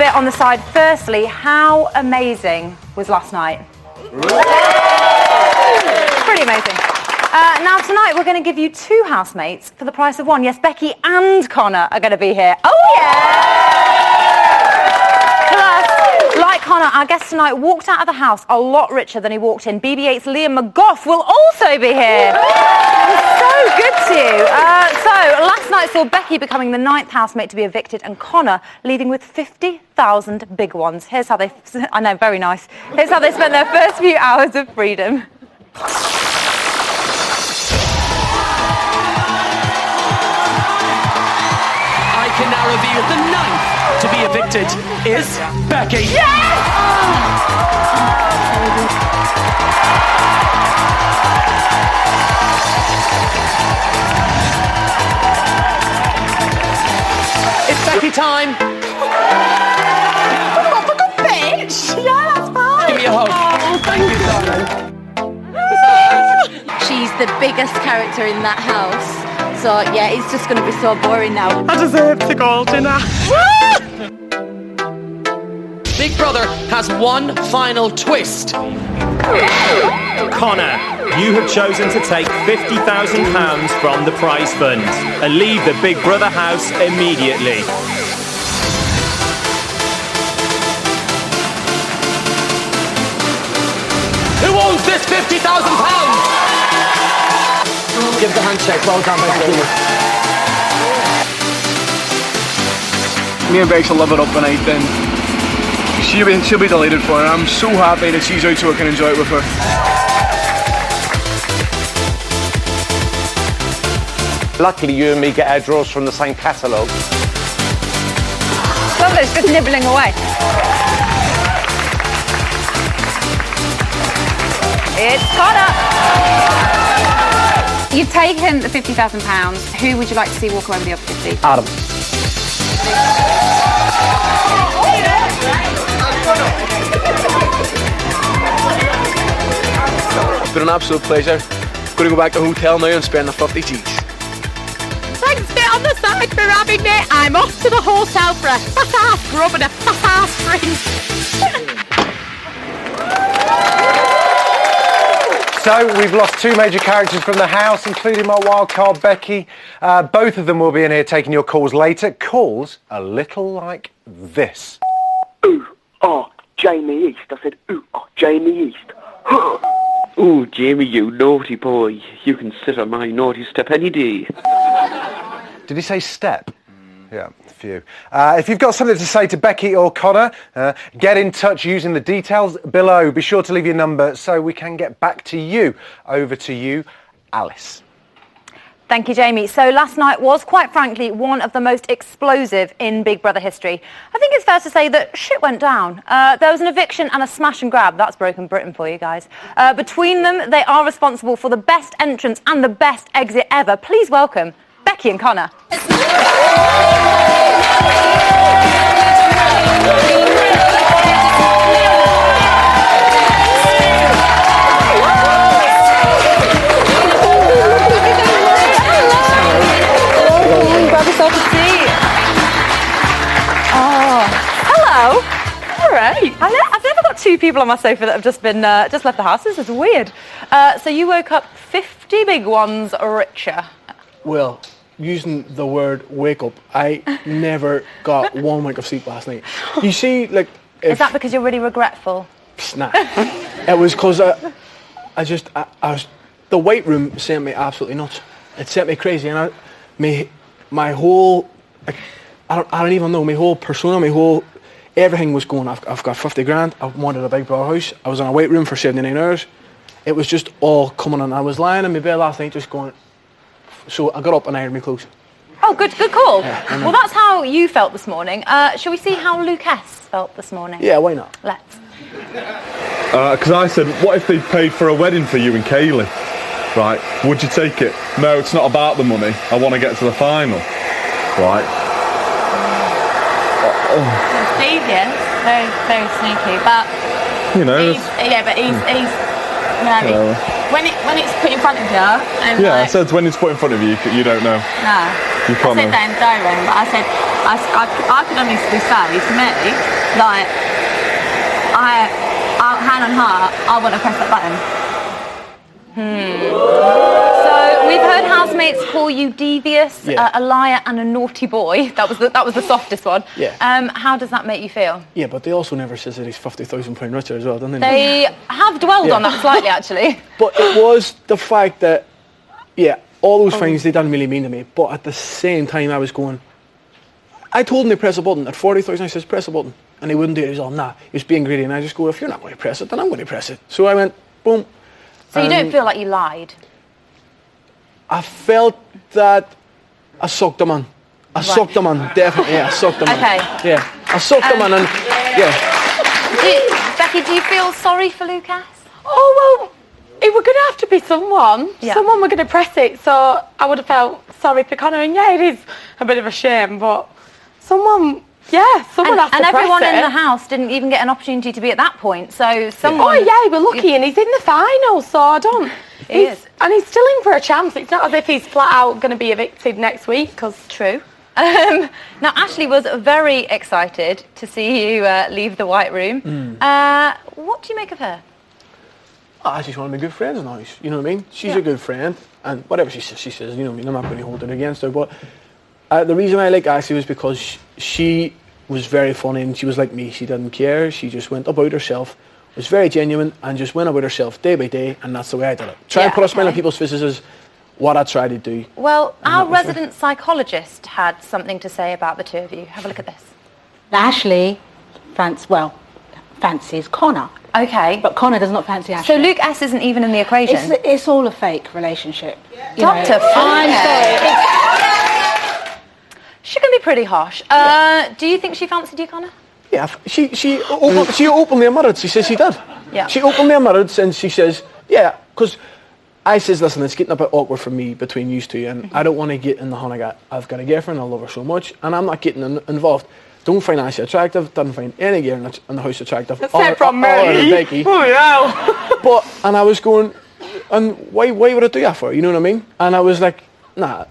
bit on the side. Firstly, how amazing was last night? Pretty amazing. Now, tonight, we're going to give you 2 housemates for the price of 1. Yes, Becky and Connor are going to be here. Oh, yeah! Plus, like Connor, our guest tonight walked out of the house a lot richer than he walked in. BB-8's Liam McGough will also be here. So good to you. So, last night saw Becky becoming the 9th housemate to be evicted and Connor leaving with 50,000 big ones. Here's how they... I know, very nice. Here's how they spent their first few hours of freedom. I can now reveal the 9th to be evicted is Becky. Yes! It's Becky time. Oh, for good bitch. Yeah, that's fine. Give me a hug. Oh, Thank you, darling. She's the biggest character in that house. So, yeah, it's just going to be so boring now. I deserve to go dinner. Big Brother has one final twist. Connor, you have chosen to take £50,000 from the prize fund and leave the Big Brother house immediately. Who owns this £50,000? Give the handshake. Well done, Becky. Me and Bex will live it up tonight then. She'll be delighted for it. I'm so happy that she's out so I can enjoy it with her. Luckily, you and me get our drawers from the same catalogue. Love it, it's just nibbling away. It's Connor. You've taken the £50,000. Who would you like to see walk away with the other 50? Adam. It's been an absolute pleasure. Going to go back to the hotel now and spend the 50 G's. Thanks, bit on the side for having me. I'm off to the hotel for a fat-ass grub and a fat-ass drink. So, we've lost 2 major characters from the house, including my wild card, Becky. Both of them will be in here taking your calls later. Calls a little like this. Ooh, oh, Jamie East. I said, ooh, oh, Jamie East. Ooh, Jamie, you naughty boy. You can sit on my naughty step any day. Did he say step? Yeah, a few. If you've got something to say to Becky or Connor, get in touch using the details below. Be sure to leave your number so we can get back to you. Over to you, Alice. Thank you, Jamie. So last night was, quite frankly, one of the most explosive in Big Brother history. I think it's fair to say that shit went down. There was an eviction and a smash and grab. That's broken Britain for you guys. Between them, they are responsible for the best entrance and the best exit ever. Please welcome Becky and Connor. Grab yourself a seat. Oh, hello. All right. I've never got 2 people on my sofa that have just left the house. This is weird. So you woke up 50 big ones richer. Well, using the word wake up, I never got 1 wink of sleep last night. You see, like... Is that because you're really regretful? Nah. It was because I was... The White Room sent me absolutely nuts. It sent me crazy, and my whole... I don't even know, my whole persona, everything was going. I've got 50 grand, I wanted a Big Brother house, I was in a White Room for 79 hours. It was just all coming on. I was lying in my bed last night just going... So I got up and ironed my clothes. Oh, good call. Yeah, well, that's how you felt this morning. Shall we see how Lucas felt this morning? Yeah, why not? Let's. Because I said, what if they paid for a wedding for you and Kaylee? Right, would you take it? No, it's not about the money. I want to get to the final. Right. Devious, very, very sneaky, but you know, he's maybe. when it's put in front of you, and Yeah, I like, said when it's put in front of you, you don't know. nah. You can't I said know. that in the diary room, but I said I could honestly say to me, like, hand on heart, I want to press that button. So we've heard housemates call you devious, Yeah. a liar and a naughty boy. That was the softest one. Yeah. How does that make you feel? Yeah, but they also never says that he's £50,000 richer as well, don't they? They have dwelled Yeah. on that slightly, actually. But it was the fact that, yeah, all those things, they didn't really mean to me. But at the same time, I was going, I told him to press a button. At 40,000, I says, press a button. And he wouldn't do it. He was all, nah. He was being greedy. And I just go, if you're not going to press it, then I'm going to press it. So I went, boom. So you don't feel like you lied? I felt that I sucked him on. I sucked him on, definitely. Yeah, I sucked him on. Okay. Yeah, I sucked him on, and yeah. Becky, do you feel sorry for Lucas? Oh, well, it were going to have to be someone. Yeah. Someone were going to press it, so I would have felt sorry for Connor. And yeah, it is a bit of a shame, but someone has to And press everyone it. in the house didn't even get an opportunity to be at that point. So someone... Oh yeah, we're lucky, and he's in the final, so I don't... He is. And he's still in for a chance. It's not as if he's flat out going to be evicted next week, because... True. Now, Ashley was very excited to see you leave the White Room. What do you make of her? Oh, she's one of my good friends now. You know what I mean? She's a good friend, and whatever she says, you know what I mean? I'm not going to hold it against her, but the reason I like Ashley was because she was very funny, and she was like me. She didn't care. She just went about herself, was very genuine, and just went about herself day by day, and that's the way I did it. Try and put a smile on people's faces is what I try to do. Well, our resident psychologist had something to say about the two of you. Have a look at this. Ashley fancies Connor. Okay. But Connor does not fancy Ashley. So Luke S isn't even in the equation? It's all a fake relationship. You Dr. know. I'm sorry. She can be pretty harsh. Do you think she fancied you, Connor? Yeah, she openly admitted. She says she did. Yeah. She openly admitted, and she says, yeah, because I says, listen, it's getting a bit awkward for me between you two, and I don't want to get in the hunt. I've got a girlfriend, I love her so much, and I'm not getting involved. Don't find Ashley attractive, doesn't find any girl in the house attractive. Except from me. Becky. Oh, yeah. And I was going, and why would I do that for? You know what I mean? And I was like, nah.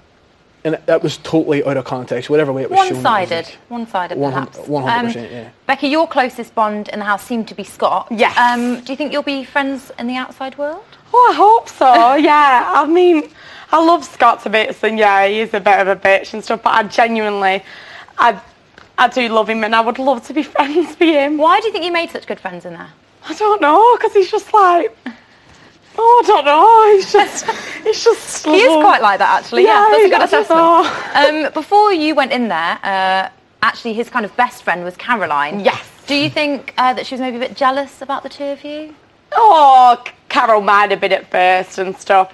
And that was totally out of context, whatever way it was shown. One-sided, perhaps. 100%, yeah. Becky, your closest bond in the house seemed to be Scott. Yes. Do you think you'll be friends in the outside world? Oh, I hope so, yeah. I mean, I love Scott to bits, and yeah, he is a bit of a bitch and stuff, but I genuinely, I do love him, and I would love to be friends with him. Why do you think you made such good friends in there? I don't know, because he's just like... Oh, I don't know. He's just. He is quite like that, actually. Yeah, that's a good assessment. So. Before you went in there, actually, his kind of best friend was Caroline. Yes. Do you think that she was maybe a bit jealous about the two of you? Oh, Carol might have been at first and stuff,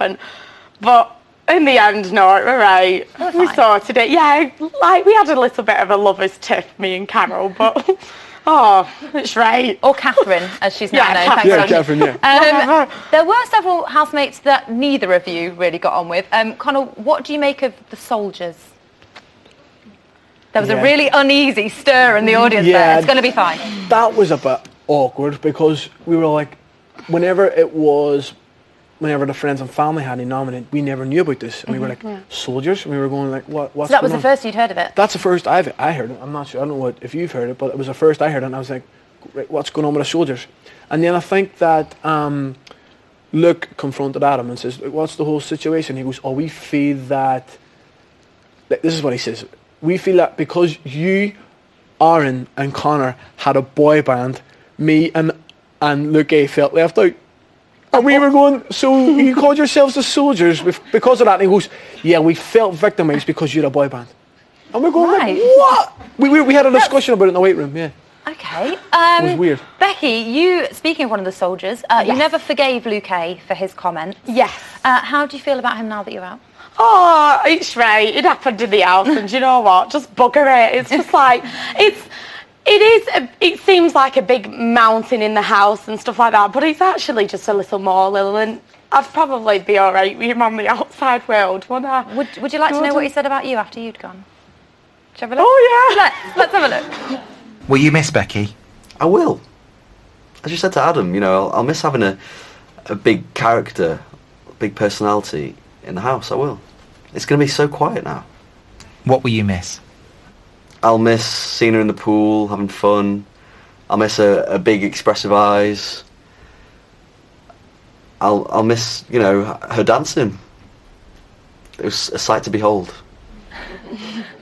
but in the end, no, we're right. We sorted it. Yeah, like we had a little bit of a lovers' tiff, me and Carol, but. Oh, it's right. Or Catherine, as she's now known. Catherine. Yeah, Catherine, yeah. There were several housemates that neither of you really got on with. Connor, what do you make of the soldiers? There was a really uneasy stir in the audience there. It's going to be fine. That was a bit awkward because we were like, whenever the friends and family had him nominated, we never knew about this. And we were like, soldiers? And we were going like, what's So that was going the on? first you'd heard of it? That's the first I heard it. I'm not sure. I don't know if you've heard it, but it was the first I heard it. And I was like, right, what's going on with the soldiers? And then I think that Luke confronted Adam and says, what's the whole situation? He goes, we feel that, this is what he says, we feel that because you, Aaron and Connor had a boy band, me and Luke A felt left out. And we were going, so you called yourselves the soldiers because of that? And he goes, yeah, we felt victimised because you had a boy band. And we're going, like, what? We had a discussion about it in the weight room, yeah. Okay. It was weird. Becky, you, speaking of one of the soldiers, you never forgave Luke A for his comments. Yes. How do you feel about him now that you're out? Oh, it's right. It happened in the house, and you know what? Just bugger it. It's just like, it seems like a big mountain in the house and stuff like that, but it's actually just a little molehill, and I'd probably be all right with him on the outside world, wouldn't I? Would you like to know what he said about you after you'd gone? Shall we have a look? Oh, yeah. Let's have a look. Will you miss Becky? I will. As you said to Adam, you know, I'll miss having a big character big personality in the house, I will. It's going to be so quiet now. What will you miss? I'll miss seeing her in the pool, having fun. I'll miss her big expressive eyes. I'll miss, you know, her dancing. It was a sight to behold.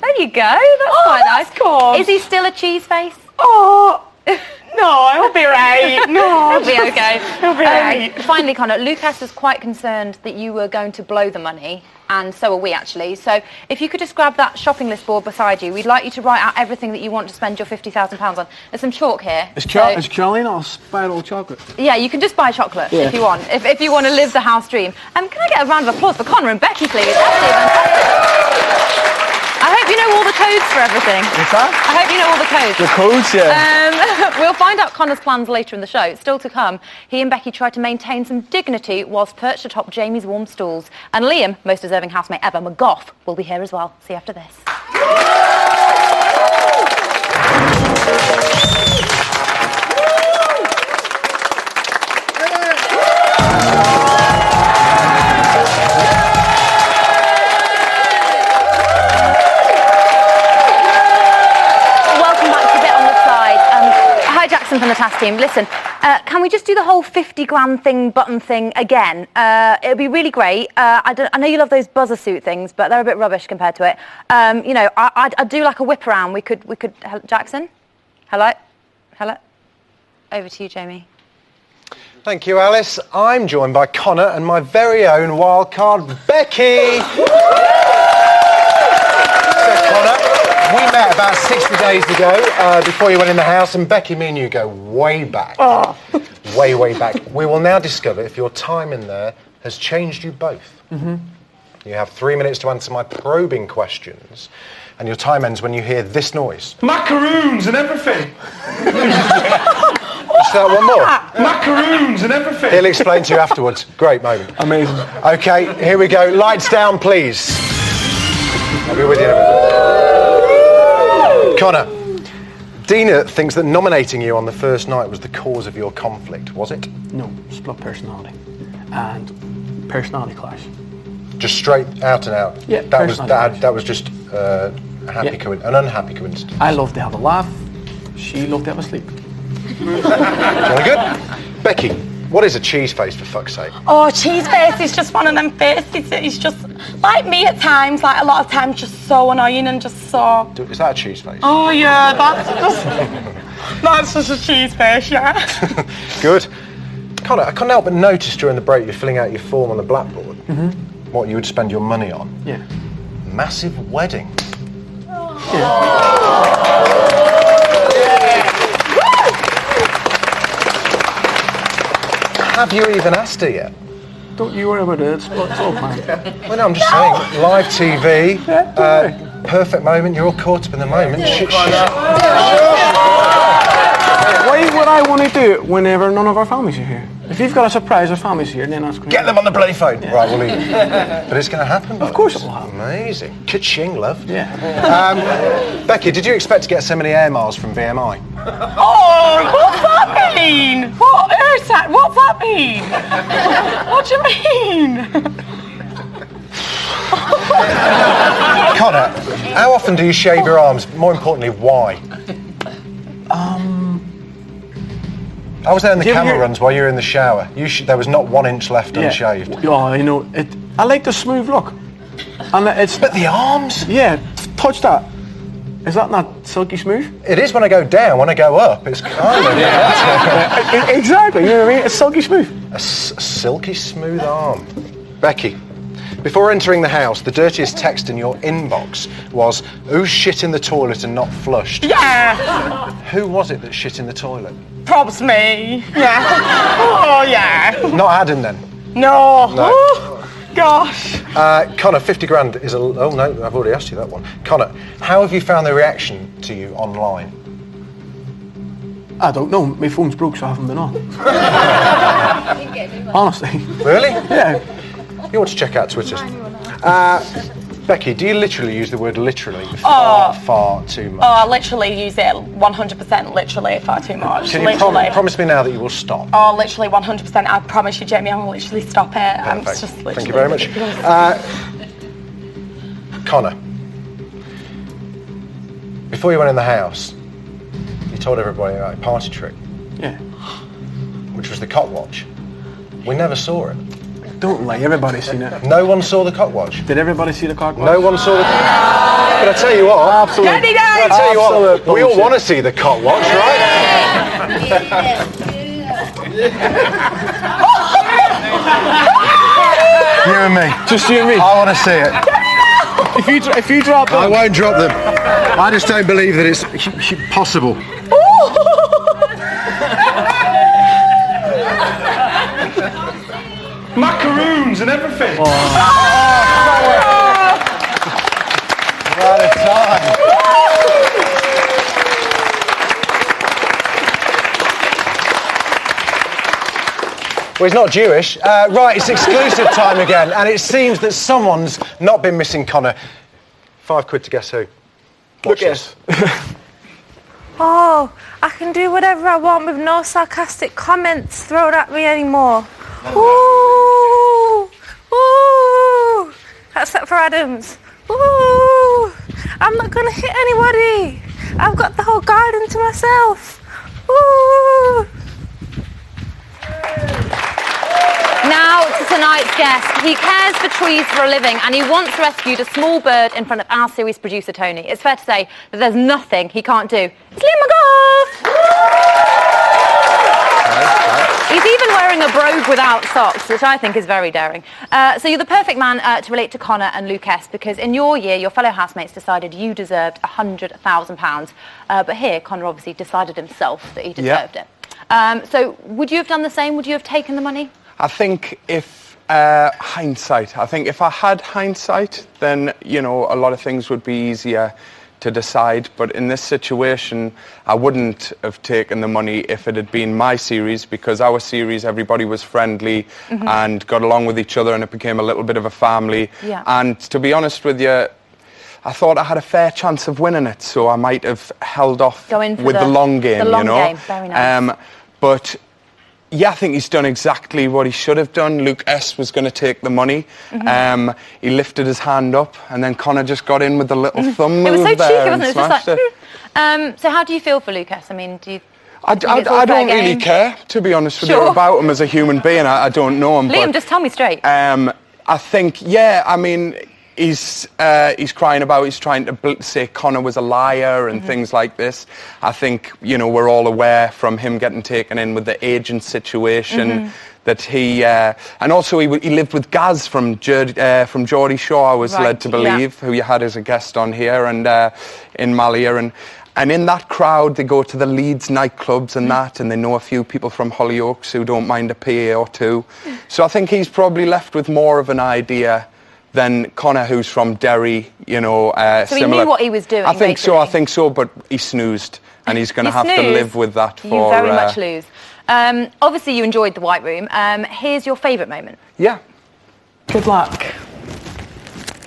There you go. That's quite nice. Cool. Is he still a cheese face? Oh, no, he'll be right. No, He'll be okay. He'll be right. Finally, Connor, Lucas was quite concerned that you were going to blow the money, and so are we actually. So if you could just grab that shopping list board beside you, we'd like you to write out everything that you want to spend your £50,000 on. There's some chalk here. Is Caroline or spiral chocolate? Yeah, you can just buy chocolate if you want. If you want to live the house dream. Can I get a round of applause for Connor and Becky, please? Absolutely fantastic. I hope you know all the codes for everything. What's that? I hope you know all the codes. The codes, yeah. We'll find out Connor's plans later in the show. Still to come, he and Becky tried to maintain some dignity whilst perched atop Jamie's warm stools. And Liam, most deserving housemate ever, McGough, will be here as well. See you after this. Jackson from the task team. Listen, can we just do the whole 50 grand button thing again? It'd be really great. I know you love those buzzer suit things, but they're a bit rubbish compared to it. You know, I'd do like a whip around. We could. Jackson, hello. Over to you, Jamie. Thank you, Alice. I'm joined by Connor and my very own wildcard, Becky. So, Connor, we met about 60 days ago before you went in the house, and Becky, me and you go way back. Oh. Way back. We will now discover if your time in there has changed you both. Mm-hmm. You have 3 minutes to answer my probing questions, and your time ends when you hear this noise. Macaroons and everything. Start one more. Macaroons and everything. He'll explain to you afterwards. Great moment. Amazing. Okay, here we go. Lights down, please. I'll be with you in a minute. Connor, Dina thinks that nominating you on the first night was the cause of your conflict, was it? No, split personality and personality clash. Just straight out and out? Yeah, that was just an unhappy coincidence. I love to have a laugh. She loved to have a sleep. Very good. Becky, what is a cheese face, for fuck's sake? Oh, cheese face is just one of them faces that is just, like me at times, like a lot of times, just so annoying and just so... Is that a cheese face? Oh, yeah, that's just a cheese face, yeah. Good. Connor, I couldn't help but notice during the break you're filling out your form on the blackboard. Mm-hmm. What you would spend your money on. Yeah. Massive wedding. Oh. Yeah. Have you even asked her yet? Don't you worry about it, it's all fine. Well, no, I'm just saying, live TV, perfect moment, you're all caught up in the moment. Why would I want to do it whenever none of our families are here? If you've got a surprise, our family's here, then that's great. Get them on the bloody phone. Yeah. Right, we'll leave it. But it's going to happen. Of course it will happen. Amazing. Ka-ching, love. Yeah. Becky, did you expect to get so many air miles from VMI? Oh, what's that mean? What's that mean? What do you mean? Connor, how often do you shave your arms? More importantly, why? I was there in the camera runs while you were in the shower. There was not 1 inch left unshaved. Yeah, you know, I like the smooth look. And but the arms? Yeah, touch that. Is that not silky smooth? It is when I go down. When I go up, it's kind of... Exactly, you know what I mean? It's silky smooth. A silky smooth arm. Becky, before entering the house, the dirtiest text in your inbox was, "Who's shit in the toilet and not flushed?" Yeah. Who was it that shit in the toilet? Probs me. Yeah. Oh, yeah. Not Adam, then? No. No. Gosh. Connor, 50 grand is a... Oh, no, I've already asked you that one. Connor, how have you found the reaction to you online? I don't know. My phone's broke, so I haven't been on. Honestly. Really? Yeah. You ought to check out Twitter. Becky, do you literally use the word literally far too much? Oh, I literally use it 100% literally far too much. Can you promise me now that you will stop? Oh, literally 100%. I promise you, Jamie, I will literally stop it. I'm Perfect. just literally... Thank you very much. Connor, before you went in the house, you told everybody about your party trick. Yeah. Which was the cock watch. We never saw it. Don't lie, everybody's seen it. No one saw the cock watch. Did everybody see the cock watch? No one saw the... But I tell you what... Absolute. Kenny I tell you what, we all want to see the cock watch, right? You and me. Just you and me. I want to see it. If you drop them... I won't drop them. I just don't believe that it's possible. Macaroons and everything. What a time. Well, he's not Jewish. Right, it's exclusive time again, and it seems that someone's not been missing Connor. £5 to guess who. Watch this. Oh, I can do whatever I want with no sarcastic comments thrown at me anymore. Ooh, ooh, except for Adams. Ooh, I'm not gonna hit anybody. I've got the whole garden to myself. Ooh. Now to tonight's guest. He cares for trees for a living and he once rescued a small bird in front of our series producer Tony. It's fair to say that there's nothing he can't do. It's Liam McGough! He's even wearing a brogue without socks, which I think is very daring. So you're the perfect man to relate to Connor and Lucas because in your year, your fellow housemates decided you deserved £100,000. But here, Connor obviously decided himself that he deserved it. So would you have done the same? Would you have taken the money? I think if hindsight, I think if I had hindsight, then, you know, a lot of things would be easier to decide. But in this situation, I wouldn't have taken the money if it had been my series, because our series, everybody was friendly and got along with each other and it became a little bit of a family. Yeah. And to be honest with you, I thought I had a fair chance of winning it, so I might have held off with the long game, the long you know. game. Very nice. But yeah, I think he's done exactly what he should have done. Luke S was going to take the money. He lifted his hand up, and then Connor just got in with the little thumb move. It was so there cheeky, wasn't it? It was just smashed like, so how do you feel for Lucas? I mean, do you... I don't really care, to be honest with you, about him as a human being. I don't know him. Liam, but, just tell me straight. I think, yeah, I mean, he's crying about, he's trying to say Connor was a liar and things like this. I think, you know, we're all aware from him getting taken in with the agent situation that he, and also he lived with Gaz from Geordie Shore, I was led to believe, who you had as a guest on here and in Malia. And in that crowd, they go to the Leeds nightclubs and that, and they know a few people from Hollyoaks who don't mind a PA or two. So I think he's probably left with more of an idea than Connor, who's from Derry, you know, so similar. he knew what he was doing, I think basically. I think so, but he snoozed, and he's going to have to live with that for... You very much lose. Obviously, you enjoyed the White Room. Here's your favourite moment. Yeah. Good luck.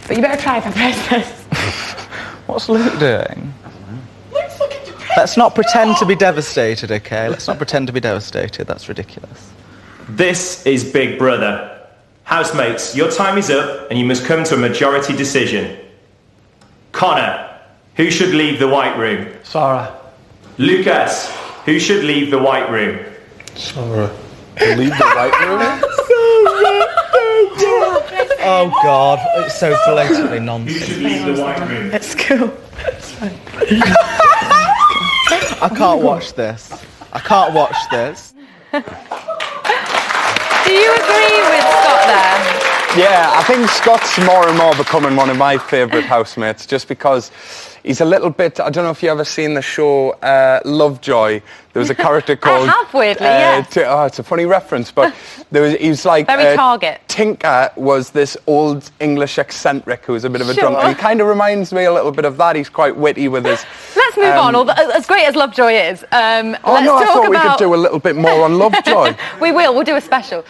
But you better try for Christmas. What's Luke doing? Let's not pretend to be devastated, okay? Let's not pretend to be devastated. That's ridiculous. This is Big Brother. Housemates, your time is up and you must come to a majority decision. Connor, who should leave the White Room? Sarah. Lucas, who should leave the White Room? Sarah. Leave the White Room? Oh, God. It's so blatantly Who nonsense. should leave the White Room? It's cool. I can't watch this. I can't watch this. Do you agree with Scott there? Yeah, I think Scott's more and more becoming one of my favourite housemates, just because he's a little bit... I don't know if you've ever seen the show Lovejoy. There was a character called... I have, weirdly, yes. It's a funny reference, but he was like... Very Target. Tinker was this old English eccentric who was a bit of a drunk. And he kind of reminds me a little bit of that. He's quite witty with his... Let's move on. As great as Lovejoy is, I thought we could do a little bit more on Lovejoy. We'll do a special.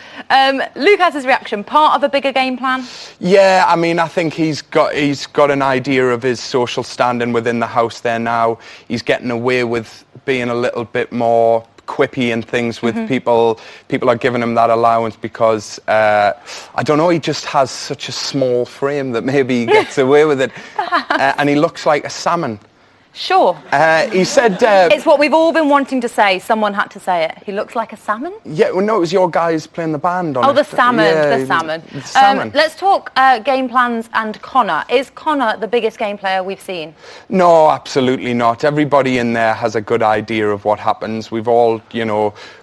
Lucas's reaction, part of a bigger game plan? Yeah, I mean, I think he's got an idea of his social standing within the house there now. He's getting away with being a little bit more quippy and things with people. People are giving him that allowance because, I don't know, he just has such a small frame that maybe he gets away with it. And he looks like a salmon. Sure. He said... it's what we've all been wanting to say. Someone had to say it. He looks like a salmon? Yeah, well, no, it was your guys playing the band on it. Oh, the salmon, yeah, the salmon. The salmon. Let's talk game plans and Connor. Is Connor the biggest game player we've seen? No, absolutely not. Everybody in there has a good idea of what happens. We've all,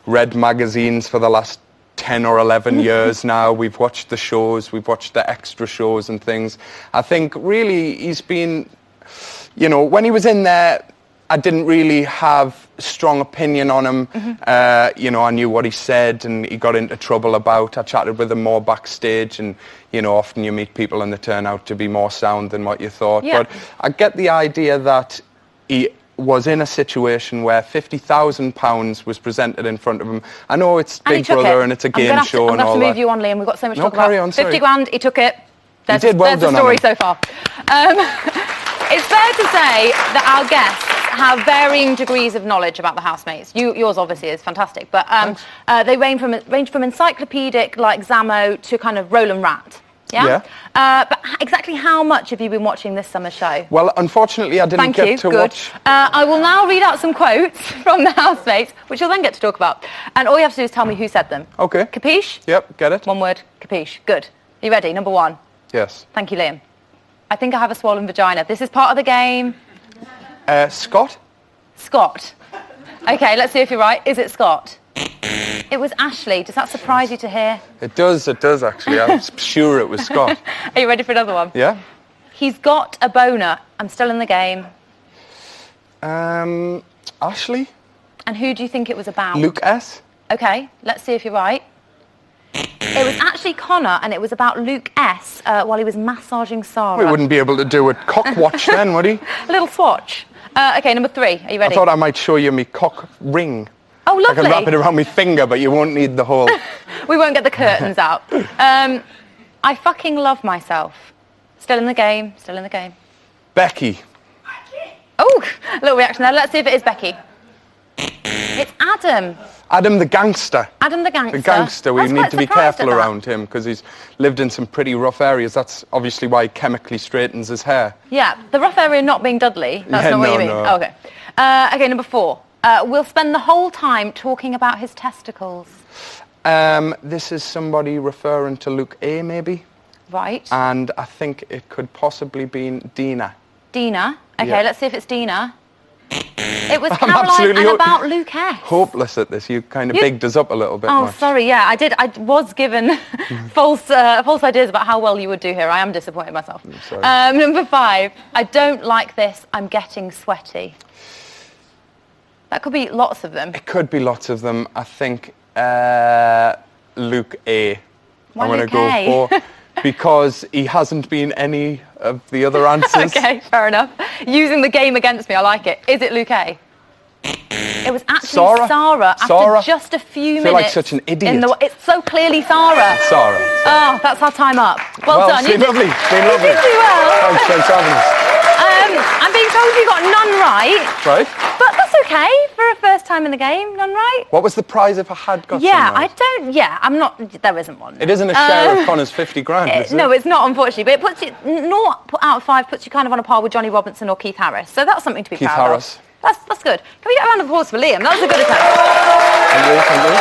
read magazines for the last 10 or 11 years now. We've watched the shows, we've watched the extra shows and things. I think really he's been... when he was in there, I didn't really have a strong opinion on him. I knew what he said and he got into trouble about. I chatted with him more backstage and, often you meet people and they turn out to be more sound than what you thought. Yeah. But I get the idea that he was in a situation where £50,000 was presented in front of him. I know it's Big Brother and it's a game show and all that. I'm going to have to move you on, Liam. We've got so much to talk about. Carry on, sorry. 50 grand, he took it. He did well done the story so far. It's fair to say that our guests have varying degrees of knowledge about the housemates. Yours obviously is fantastic, but they range from encyclopedic like Zamo to kind of Roland Rat. Yeah. But exactly how much have you been watching this summer show? Well, unfortunately, I didn't get to watch. I will now read out some quotes from the housemates, which you'll then get to talk about. And all you have to do is tell me who said them. Okay. Capiche? Yep, get it. One word, capiche. Good. Are you ready? Number one. Yes. Thank you, Liam. I think I have a swollen vagina. This is part of the game. Scott? Scott. Okay, let's see if you're right. Is it Scott? It was Ashley. Does that surprise you to hear? It does actually. I was sure it was Scott. Are you ready for another one? Yeah. He's got a boner. I'm still in the game. Ashley? And who do you think it was about? Luke S. Okay, let's see if you're right. It was actually Connor, and it was about Luke S. While he was massaging Sarah. We wouldn't be able to do a cock watch then, would he? A little swatch. Okay, number three. Are you ready? I thought I might show you me cock ring. Oh, lovely. I can wrap it around my finger, but you won't need the whole... We won't get the curtains out. I fucking love myself. Still in the game, still in the game. Becky. Oh, a little reaction there. Let's see if it is Becky. It's Adam. Adam the gangster. Adam the gangster. The gangster. We need to be careful around him because he's lived in some pretty rough areas. That's obviously why he chemically straightens his hair. Yeah, the rough area not being Dudley. That's not what you mean. No. Oh, okay. Okay, number four. We'll spend the whole time talking about his testicles. This is somebody referring to Luke A, maybe? Right. And I think it could possibly be Dina. Dina. Okay, Yeah. let's see if it's Dina. It was I'm Caroline absolutely and about Luke S. Hopeless at this. You kind of bigged us up a little bit. Oh, much. sorry. Yeah, I did. I was given false ideas about how well you would do here. I am disappointed myself. Number five. I don't like this. I'm getting sweaty. That could be lots of them. It could be lots of them. I think Luke A. Why I'm going to Luke A? go for because he hasn't been any of the other answers. Okay, fair enough. Using the game against me, I like it. Is it Luke A? It was actually Sarah after just a few minutes. I feel like such an idiot. It's so clearly Sarah. Sarah. Oh, that's our time up. Well done. It's been lovely. It's been lovely. You did do well. Thanks for having us. I'm being told you got none right. Right. But that's okay for a first time in the game. None right. What was the prize if I had got some right? I'm not. There isn't one. It isn't a share of Connor's 50 grand, is it? No, it's not, unfortunately. But it puts you, 0 out of 5 puts you kind of on a par with Johnny Robinson or Keith Harris. So that's something to be Keith proud Harris. of. That's good. Can we get a round of applause for Liam? That was a good attempt. Thank you.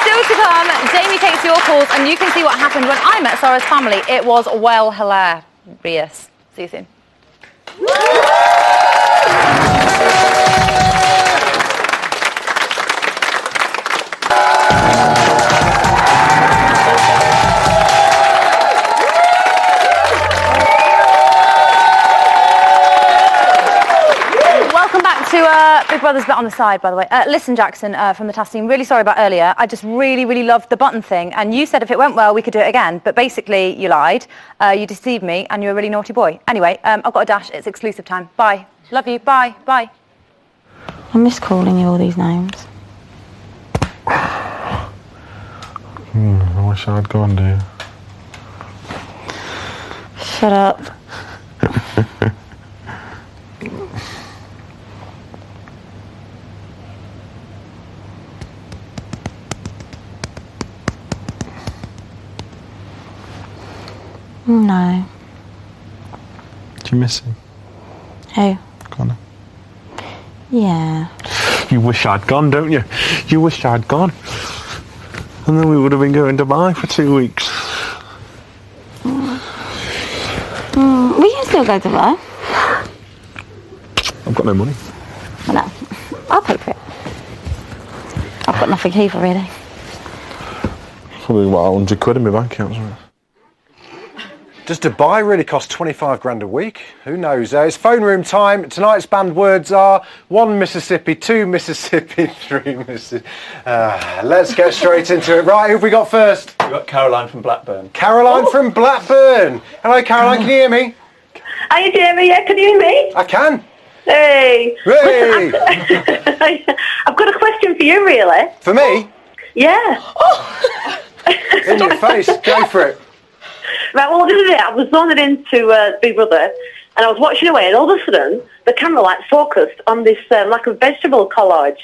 Still to come, Jamie takes your calls, and you can see what happened when I met Sarah's family. It was well hilarious. See you soon. Welcome back to Big Brother's Bet on the Side, by the way. Listen, Jackson, from the task team, really sorry about earlier. I just really, really loved the button thing, and you said if it went well, we could do it again. But basically, you lied, you deceived me, and you're a really naughty boy. Anyway, I've got a dash. It's exclusive time. Bye. Love you. Bye. Bye. I miss calling you all these names. I wish I'd gone, dear. Shut up. No. Do you miss him? Who? Connor. Yeah. You wish I'd gone, don't you? You wish I'd gone. And then we would have been going to Dubai for 2 weeks. We can still go to Dubai. I've got no money. No. I'll pay for it. I've got nothing either, really. Probably about 100 quid in my bank account. Does Dubai really cost 25 grand a week? Who knows? It's phone room time. Tonight's banned words are 1 Mississippi, 2 Mississippi, 3 Mississippi. Let's get straight into it. Right, who have we got first? We've got Caroline from Blackburn. Caroline from Blackburn. Hello, Caroline. Can you hear me? Hiya, Jamie. Yeah, can you hear me? I can. Hey. Hey. Listen, I've got a question for you, really. For me? Yeah. In your face. Go for it. Right, well, the other day I was zoning into Big Brother and I was watching away and all of a sudden the camera focused on this like a vegetable collage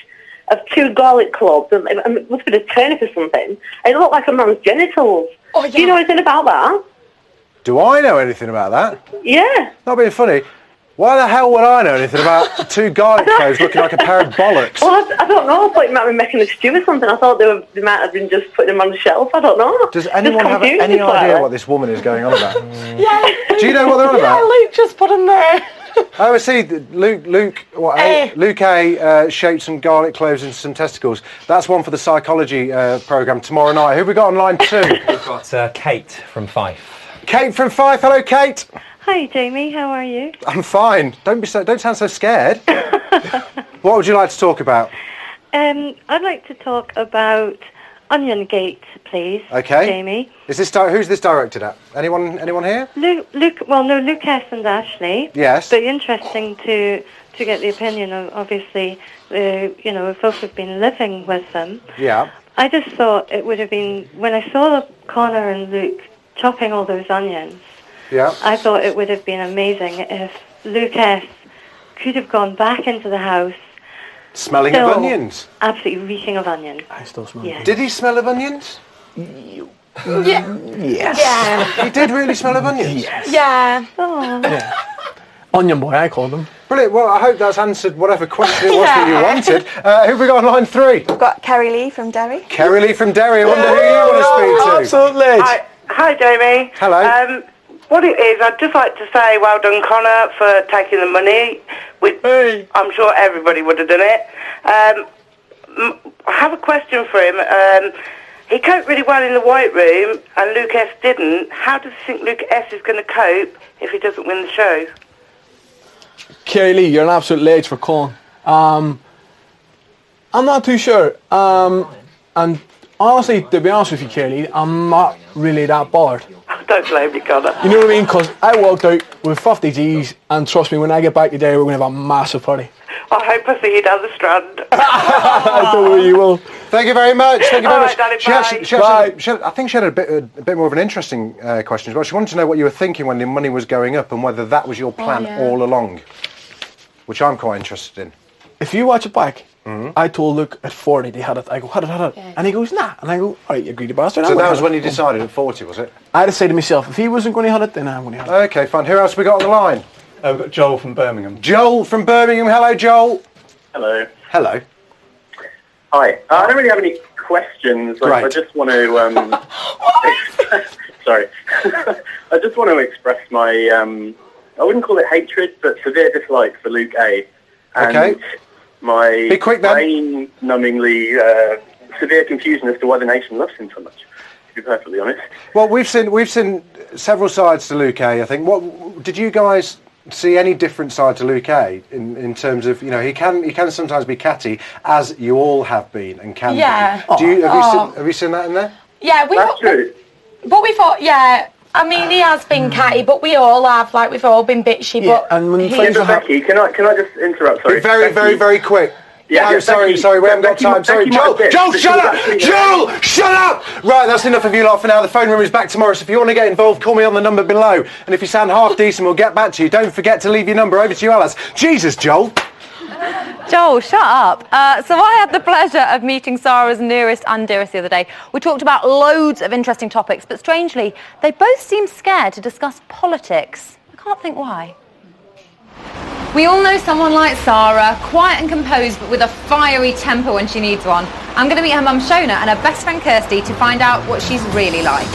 of 2 garlic cloves and it must have been a turnip or something. And it looked like a man's genitals. Oh, yeah. Do you know anything about that? Do I know anything about that? Yeah. Not being funny. Why the hell would I know anything about 2 garlic cloves looking like a pair of bollocks? Well, I don't know. I thought you might be making a stew or something. I thought they might have been just putting them on the shelf. I don't know. Does anyone have any idea what this woman is going on about? Yeah. Do you know what they're on about? Yeah, Luke just put them there. Oh, I see. Luke A shaped some garlic cloves into some testicles. That's one for the psychology programme tomorrow night. Who have we got on line 2? We've got Kate from Fife. Kate from Fife. Hello, Kate. Hi, Jamie. How are you? I'm fine. Don't sound so scared. What would you like to talk about? I'd like to talk about Onion Gate, please. Okay. Jamie. Is this who's this directed at? Anyone here? Luke. Well, no, Lucas and Ashley. Yes. But interesting to get the opinion of obviously, folks who've been living with them. Yeah. I just thought it would have been when I saw Connor and Luke chopping all those onions. Yeah. I thought it would have been amazing if Lucas could have gone back into the house. Smelling of onions? Absolutely reeking of onions. I still smell yeah. Did he smell of onions? Yeah. Yes. Yeah. He did really smell of onions? Yes. Yeah. Oh. Yeah. Onion boy, I call them. Brilliant. Well, I hope that's answered whatever question it was that you wanted. Who have we got on line 3? We've got Kerry Lee from Derry. Kerry Lee from Derry. I wonder who you want to speak to. Absolutely. Hi, Jamie. Hello. What it is, I'd just like to say well done, Connor, for taking the money. I'm sure everybody would have done it. I have a question for him. He coped really well in the White Room, and Luke S didn't. How does he think Luke S is going to cope if he doesn't win the show? Kerry Lee, you're an absolute ledge for calling. I'm not too sure. And honestly, to be honest with you, Kerry Lee, I'm not really that bothered. Don't blame me, Connor. You know what I mean? Because I walked out with 50 G's, and trust me, when I get back today, we're going to have a massive party. I hope I see you down the Strand. I don't know you will. Thank you very much. Thank you very much. Darling, I think she had a bit more of an interesting question as well. She wanted to know what you were thinking when the money was going up and whether that was your plan all along, which I'm quite interested in. If you watch it back, I told Luke at 40 they had it. I go, had it. Yeah. And he goes, nah. And I go, all right, you greedy bastard. So that was when you decided at 40, was it? I had to say to myself, if he wasn't going to have it, then I'm going to have it. Okay, fine. Who else have we got on the line? We've got Joel from Birmingham. Joel from Birmingham. Hello, Joel. Hello. Hello. Hi. I don't really have any questions. I just want to... sorry. I just want to express my... I wouldn't call it hatred, but severe dislike for Luke A. And my brain-numbingly severe confusion as to why the nation loves him so much, to be perfectly honest. Well, we've seen several sides to Luke A, I think. What did you guys see any different side to Luke A in terms of, he can sometimes be catty, as you all have been and can be. Yeah. Have you seen that in there? Yeah, That's true. But we thought, I mean, he has been catty, but we all have, we've all been bitchy, but... And when Becky, can I just interrupt? Sorry. Very, very, very quick. Yeah, No, sorry, we haven't got time. Sorry, Joel, shut up! Joel, shut up! Right, that's enough of you lot for now. The phone room is back tomorrow, so if you want to get involved, call me on the number below. And if you sound half decent, we'll get back to you. Don't forget to leave your number. Over to you, Alice. Jesus, Joel. Joel, shut up. So I had the pleasure of meeting Sarah's nearest and dearest the other day. We talked about loads of interesting topics, but strangely, they both seemed scared to discuss politics. I can't think why. We all know someone like Sarah, quiet and composed, but with a fiery temper when she needs one. I'm going to meet her mum Shona and her best friend Kirsty to find out what she's really like.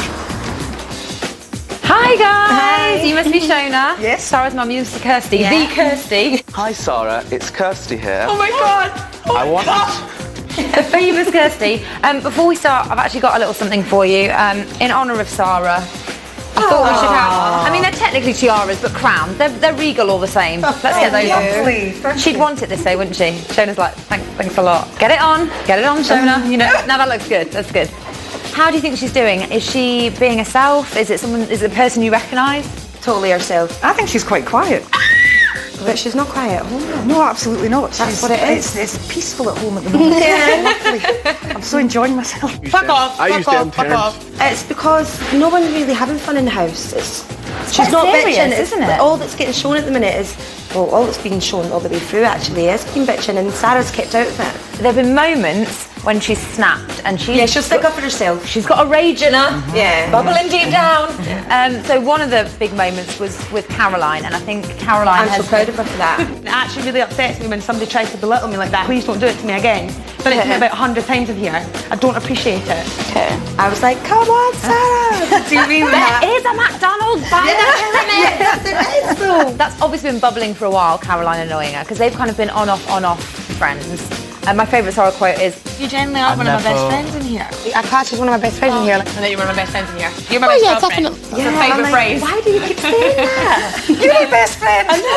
Hi guys! Hi. You must be Shona. Yes. Sarah's mum, you must be Kirsty. Yeah. The Kirsty. Hi Sarah, it's Kirsty here. Oh my God! Oh I want the famous Kirsty. Before we start, I've actually got a little something for you in honour of Sarah. I thought we should have. I mean, they're technically tiaras, but crowns. They're regal all the same. Let's get those on. Please. She'd want it this day, wouldn't she? Shona's like, thanks a lot. Get it on, Shona. You know, now that looks good. That's good. How do you think she's doing? Is she being herself? Is it a person you recognise? Totally herself. I think she's quite quiet. But she's not quiet at home. No, absolutely not. That's what it is. It's peaceful at home at the moment. Yeah, lovely. I'm so enjoying myself. Fuck off. It's because no one's really having fun in the house. She's not serious, bitching, isn't it? All that's getting shown at the minute is, well, all that's being shown all the way through actually is being bitching, and Sarah's kept out of it. There have been moments when she's snapped and she'll stick up for herself. She's got a rage in her, bubbling deep down. Yeah. So one of the big moments was with Caroline, and I think Caroline I'm so proud of her for that. It actually really upsets me when somebody tries to belittle me like that. Please don't do it to me again. But it's me about 100 times in here. I don't appreciate it. Okay. I was like, come on, Sarah. Do you mean that? There is a McDonald's by the pyramid. Yes, there is though. That's obviously been bubbling for a while, Caroline annoying her, because they've kind of been on-off friends. And my favourite Sarah quote is, "You generally are one of my best friends in here. I class as one of my best friends in here. And that you're one of my best friends in here. You're my best girlfriend." That's Yeah, her favourite phrase. Why do you keep saying that? You're my best friend. I know.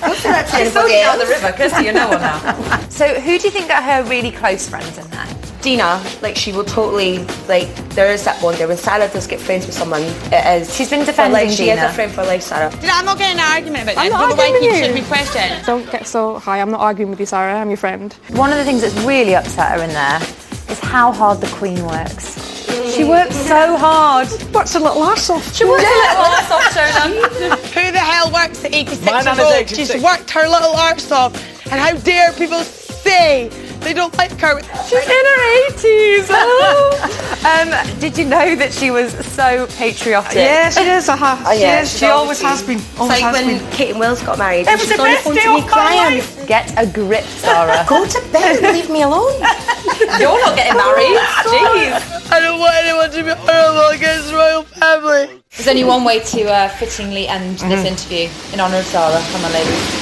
Don't say that to anybody out else. the river, Kirsty, you know her now. So who do you think are her really close friends in there? Dina, like she will totally, like there is that bond there. When Sarah does get friends with someone, it is. She's been defending She is a friend for life, Sarah. I'm not getting an argument about this. I'm not Don't know why arguing you with should you. be questioned. Don't get so high. I'm not arguing with you, Sarah. I'm your friend. One of the things that's really upset her in there is how hard the Queen works. She works so hard. What's a little arse off? She works a little arse off, Shona. Who the hell works at 86 My years nana's old? 86. She's worked her little arse off. And how dare people say they don't like her? She's in her 80s. Oh. Did you know that she was so patriotic? Yeah, she is. She always has been. It's like when Kate and Wills got married. It was the best day of my life. Get a grip, Sarah. Go to bed and leave me alone. You're not getting married. Jeez. I don't want anyone to be horrible against the royal family. There's only one way to fittingly end this interview in honour of Sarah. Come on, ladies.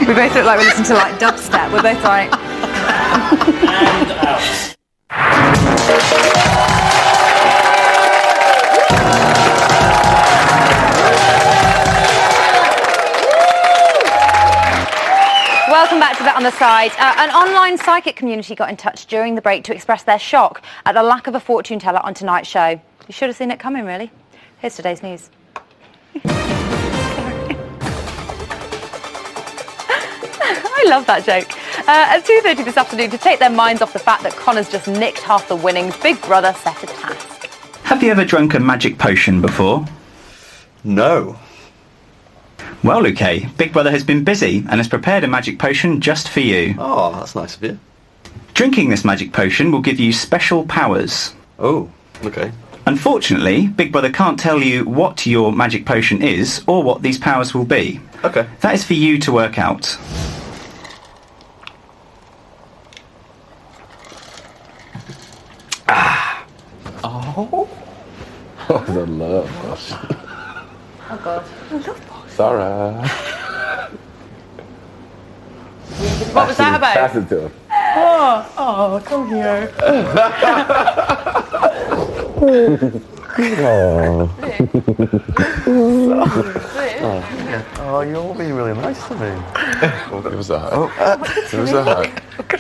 We both look like we listen to like dubstep. We're both like. And out. Welcome back to Bet on the Side. An online psychic community got in touch during the break to express their shock at the lack of a fortune teller on tonight's show. You should have seen it coming, really. Here's today's news. I love that joke. At 2:30 this afternoon, to take their minds off the fact that Connor's just nicked half the winnings, Big Brother set a task. Have you ever drunk a magic potion before? No. Well, Luque, Big Brother has been busy and has prepared a magic potion just for you. Oh, that's nice of you. Drinking this magic potion will give you special powers. Oh, okay. Unfortunately, Big Brother can't tell you what your magic potion is or what these powers will be. Okay. That is for you to work out. Ah. Oh. Oh, the love potion. Oh, God. Sarah. What was that about? Pass it to him. Oh, come here. Oh, you're all being really nice to me. It was a hug. It was a hug.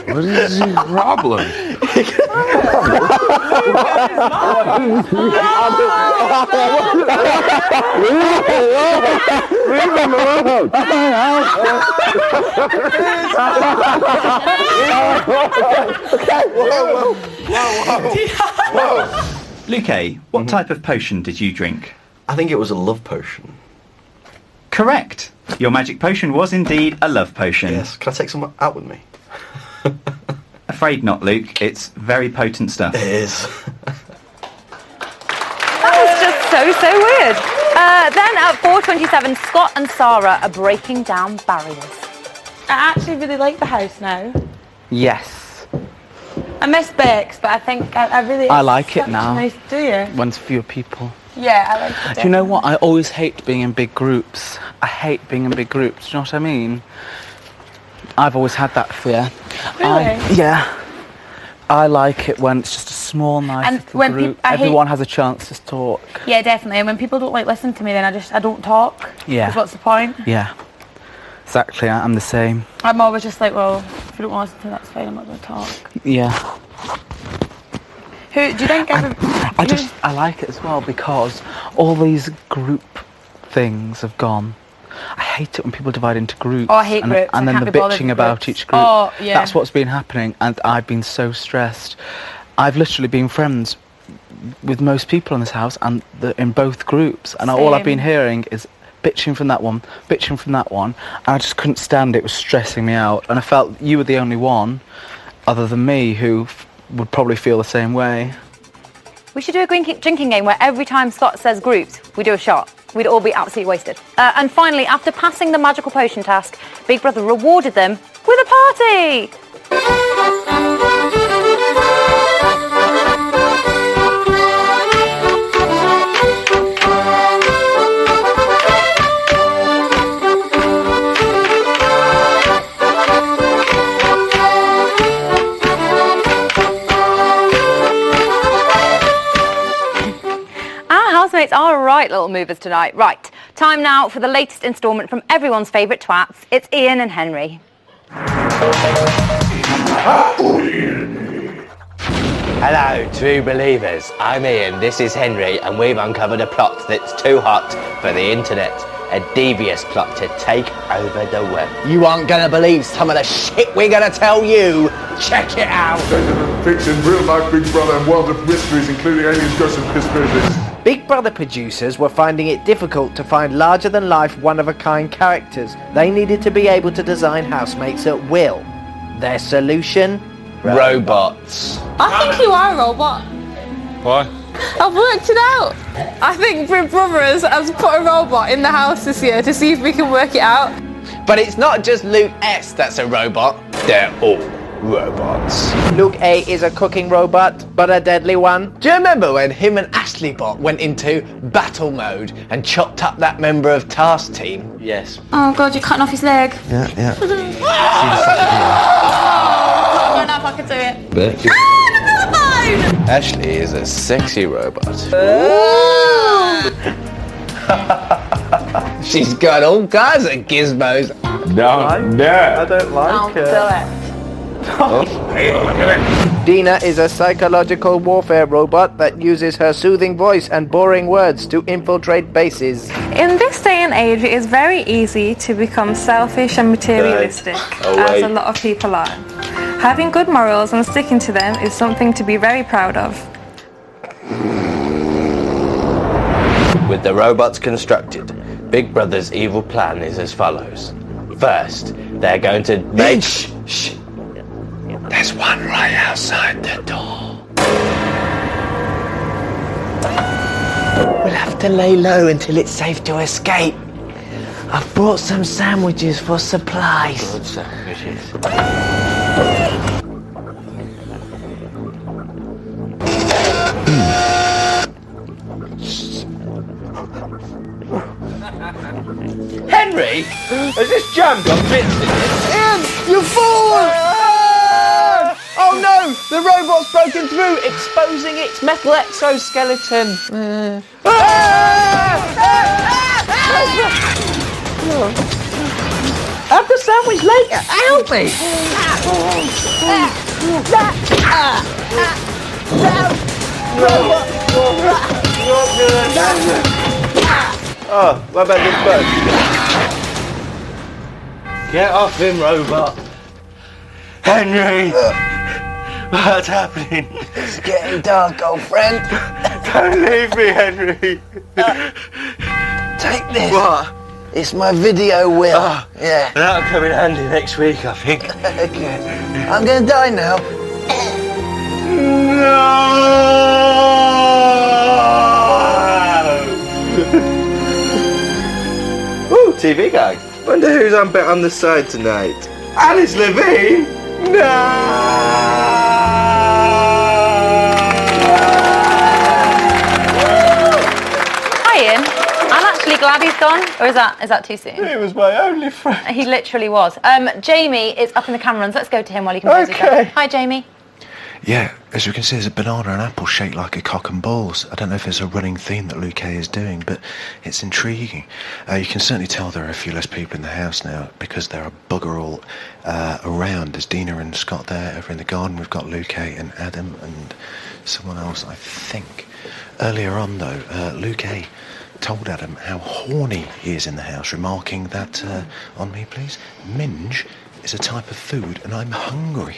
What is your problem? Luke A, what type of potion did you drink? I think it was a love potion. Correct. Your magic potion was indeed a love potion. Yes. Can I take some out with me? Afraid not, Luke. It's very potent stuff. It is. That was just so weird. Then at 4:27, Scott and Sarah are breaking down barriers. I actually really like the house now. Yes. I miss Bex, but I think I really... I like it such now. Nice, do you? When it's fewer people. Yeah, I like it. Do you know what? I always hate being in big groups. I hate being in big groups. Do you know what I mean? I've always had that fear. Really? Yeah. I like it when it's just a small, nice And little when group. I hate- Everyone has a chance to talk. Yeah, definitely. And when people don't like listen to me, then I don't talk. Yeah. 'Cause what's the point? Yeah. Exactly. I'm the same. I'm always just like, well, if you don't want to listen to me, that's fine. I'm not going to talk. Yeah. Who do you think? I like it as well because all these group things have gone. I hate it when people divide into groups. Oh, I hate and, groups. And I then can't the be bothered bitching with about groups. each group. Oh, yeah. That's what's been happening, and I've been so stressed. I've literally been friends with most people in this house and in both groups, and all I've been hearing is bitching from that one, and I just couldn't stand it. It was stressing me out, and I felt you were the only one, other than me, who would probably feel the same way. We should do a drinking game where every time Scott says groups, we do a shot. We'd all be absolutely wasted. And finally, after passing the magical potion task, Big Brother rewarded them with a party! Housemates are right little movers tonight. Right, time now for the latest instalment from everyone's favourite twats. It's Ian and Henry. Hello, true believers. I'm Ian, this is Henry, and we've uncovered a plot that's too hot for the internet. A devious plot to take over the web. You aren't gonna believe some of the shit we're gonna tell you. Check it out. Fiction, real life Big Brother, and world of mysteries, including aliens, ghosts, and conspiracies. Big Brother producers were finding it difficult to find larger-than-life, one-of-a-kind characters. They needed to be able to design housemates at will. Their solution? Robots. I think you are a robot. Why? I've worked it out. I think Big Brother has put a robot in the house this year to see if we can work it out. But it's not just Luke S that's a robot. They're all robots. Luke A is a cooking robot, but a deadly one. Do you remember when him and Ashley Bot went into battle mode and chopped up that member of Task Team? Yes. Oh God, you're cutting off his leg. Yeah, yeah. I don't know if I can do it. But Ashley is a sexy robot. She's got all kinds of gizmos. No. I don't like it. Dina is a psychological warfare robot that uses her soothing voice and boring words to infiltrate bases. In this day and age, it is very easy to become selfish and materialistic, as a lot of people are. Having good morals and sticking to them is something to be very proud of. With the robots constructed, Big Brother's evil plan is as follows. First, they're going to make... Shh. There's one right outside the door. We'll have to lay low until it's safe to escape. I've brought some sandwiches for supplies. Good sandwiches. Henry, has this jam got bits in it? Ian, you fool! Oh no, the robot's broken through, exposing its metal exoskeleton. Have the sandwich later. Help me! Oh, what about this bird? Get off him, robot. Henry! What's happening? It's getting dark, old friend. Don't leave me, Henry. Take this. What? It's my video will. Oh, yeah. That'll come in handy next week, I think. Okay. I'm gonna die now. Ooh, TV guy. Wonder who's on bet on the side tonight. Alice Levine? Hi, Ian. I'm actually glad he's gone, or is that too soon? He was my only friend. He literally was. Jamie is up in the Camerons. Let's go to him while he can Okay. Hi, Jamie. Yeah, as you can see, there's a banana and apple shaped like a cock and balls. I don't know if there's a running theme that Luke A is doing, but it's intriguing. You can certainly tell there are a few less people in the house now because there are bugger all around. There's Dina and Scott there. Over in the garden, we've got Luke A and Adam and someone else, I think. Earlier on, though, Luke A told Adam how horny he is in the house, remarking that, on me please, minge is a type of food and I'm hungry.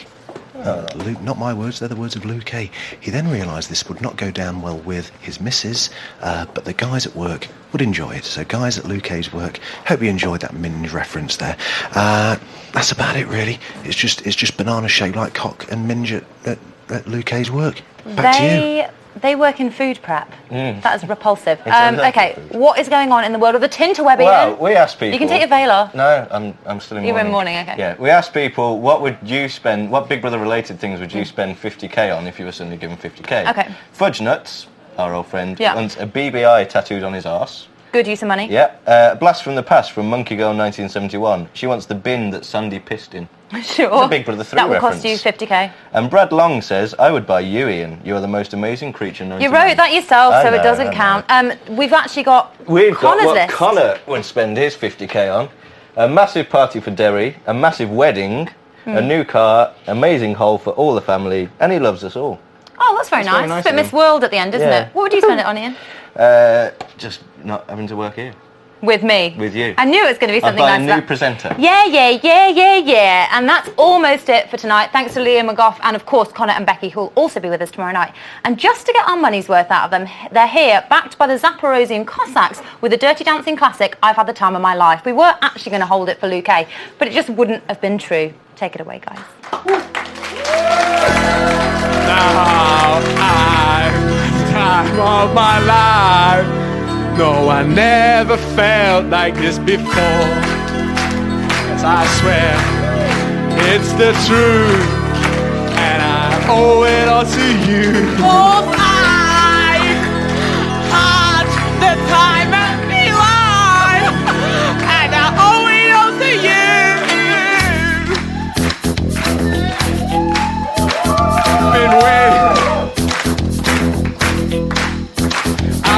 Luke, not my words, they're the words of Luke A. He then realised this would not go down well with his missus, but the guys at work would enjoy it. So guys at Luke A's work, hope you enjoyed that minge reference there. That's about it really. It's just banana shaped like cock and minge at Luke A's work. Back to you. They work in food prep. That is repulsive. Exactly. Okay, what is going on in the world of the Tinterweb, Well, Ian? we asked people. You can take your veil off. No, I'm still in mourning. You're in mourning, okay. Yeah, we asked people, what Big Brother related things would you spend 50k on if you were suddenly given 50k? Okay. Fudge Nuts, our old friend, Yeah. wants a BBI tattooed on his arse. Good use of money. Yeah. Blast from the Past from Monkey Girl 1971. She wants the bin that Sandy pissed in. Sure. It's a Big Brother 3 That will reference. cost you 50k. And Brad Long says, I would buy you, Ian. You are the most amazing creature known You to man." wrote that yourself, I so know, it doesn't I count. We've actually got We've got Connor's what list. Connor would spend his 50k on. A massive party for Derry, a massive wedding, a new car, amazing hole for all the family, and he loves us all. Oh, that's very That's very nice. nice It's a bit of him. Miss World at the end, isn't Yeah. it? What would you spend it on, Ian? Just not having to work here. With me. With you. I knew it was going to be something I'd buy like a that. new presenter. Yeah. And that's almost it for tonight. Thanks to Leah McGough and, of course, Connor and Becky, who will also be with us tomorrow night. And just to get our money's worth out of them, they're here, backed by the Zaporozhian Cossacks, with a Dirty Dancing classic, I've Had the Time of My Life. We were actually going to hold it for Luke A, but it just wouldn't have been true. Take it away, guys. Now I've the time of my life. No, I never felt like this before. As I swear, it's the truth, and I owe it all to you. Oh, I've had the time of my life, and I owe it all to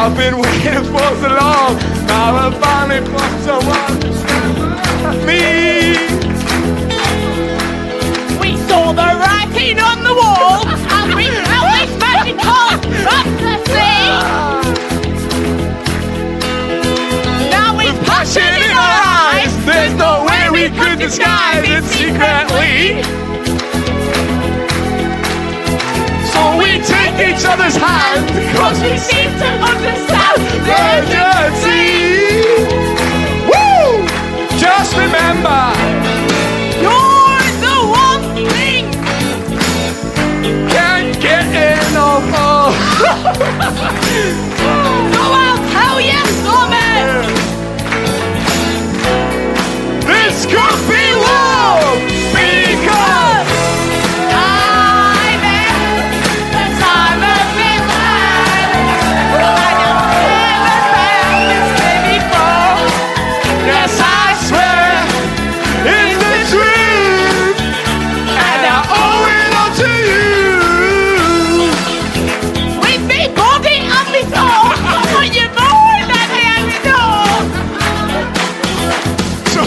I've been waiting for so long. Now I finally found someone to stand by me. We saw the writing on the wall, and we felt this magical fantasy. Now with passion in our eyes, there's no way we could disguise it secretly. So we take each other's hand, because we seem to understand the urgency. Woo! Just remember, you're the one thing can't get enough of. So I'll tell you something. This could be love, because I'm in the time of my life. I've never felt this way before. yes, I swear it's the truth, and I owe it all to you. We've been body on before, but you're more than every door. So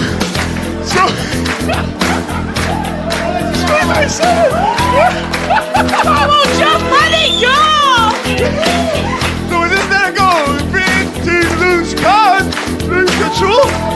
I won't just let it go. So with this, there goes. Pretty loose cards. Lose control.